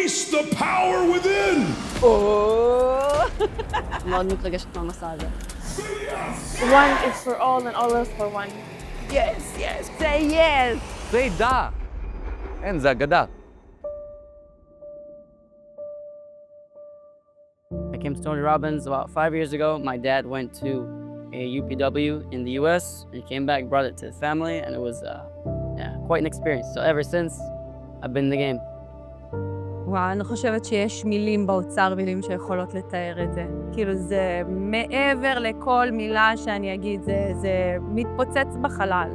Unleash the power within! מאוד מתרגשת מהמסע הזה. One is for all and all is for one. Yes, yes, say yes! זה ידע. אין, זה אגדה. I came to Tony Robbins about 5 years ago. My dad went to a UPW in the US. He came back, brought it to the family, and it was quite an experience. So ever since, I've been in the game. וואו, אני חושבת שיש מילים באוצר, מילים שיכולות לתאר את זה. כאילו זה מעבר לכל מילה שאני אגיד, זה מתפוצץ בחלל.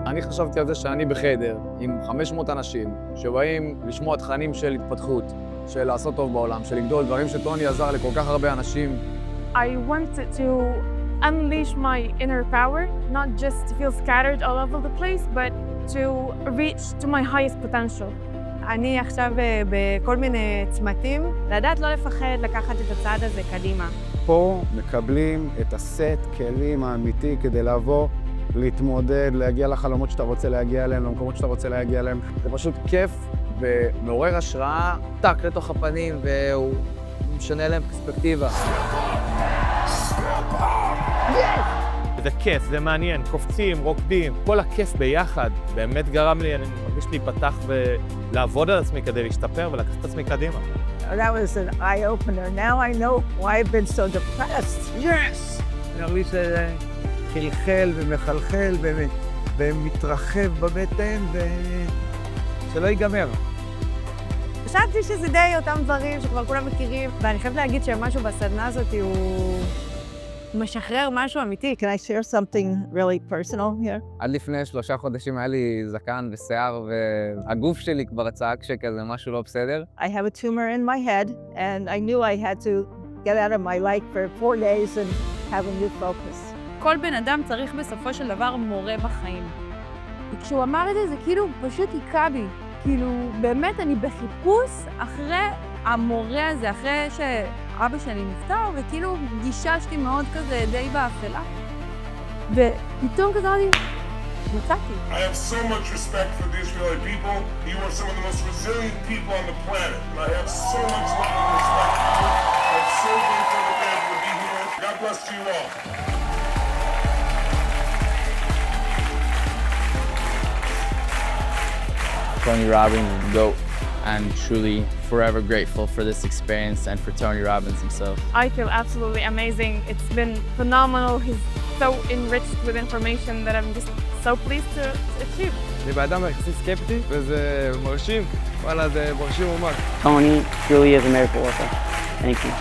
אני חשבתי על זה שאני בחדר עם 500 אנשים שבאים לשמוע תכנים של התפתחות, של לעשות טוב בעולם, של לגדול, דברים שטוני עזר לכל כך הרבה אנשים. I wanted to unleash my inner power, not just to feel scattered all over the place, but to reach to my highest potential. אני עכשיו בכל מיני צמתים, לדעת לא לפחד לקחת את הצעד הזה קדימה. פה מקבלים את הסט כלים האמיתי כדי לבוא, להתמודד, להגיע לחלומות שאתה רוצה להגיע אליהם, למקומות שאתה רוצה להגיע אליהם. זה פשוט כיף ומעורר השראה, טק לתוך הפנים, והוא משנה להם פרספקטיבה. זה כיף, זה מעניין, קופצים, רוקדים, כל הכיף ביחד באמת גרם לי, אני מרגיש להיפתח ולעבוד על עצמי כדי להשתפר ולקחת את עצמי קדימה. That was an eye-opener. Now I know why I've been so depressed. Yes! אני מרגיש שזה חלחל ומחלחל ומתרחב בבטן ושלא ייגמר. חשבתי שזה די אותם דברים שכבר כולם מכירים, ואני חייבת להגיד שמשהו בסדנה הזאת הוא משחרר משהו אמיתי. Can I share something really personal here? עד לפני 3 חודשים היה לי זקן ושיער, והגוף שלי כבר צעק שכזה משהו לא בסדר. I have a tumor in my head, and I knew I had to get out of my life for 4 days and have a new focus. כל בן אדם צריך בסופו של דבר מורה בחיים. וכשהוא אמר את זה, זה כאילו פשוט היכה בי. כאילו, באמת אני בחיפוש אחרי המורה הזה, אחרי שאבא שלי נפטר, וכאילו גיששתי מאוד כזה די באפלה. ופתאום כזה אמרתי, מצאתי. I have so much respect for the Israeli people. You are some of the most resilient people on the planet. And I have so much love and respect for you. I'm so grateful that you're able to be here. God bless to you all. Tony Robbins, GOAT. I'm truly forever grateful for this experience and for Tony Robbins himself. I feel absolutely amazing. It's been phenomenal. He's so enriched with information that I'm just so pleased to achieve. אני באדם יחסית סקפטי, וזה מרשים. וואלה, זה מרשים ממש. Tony truly is a miracle worker. Thank you.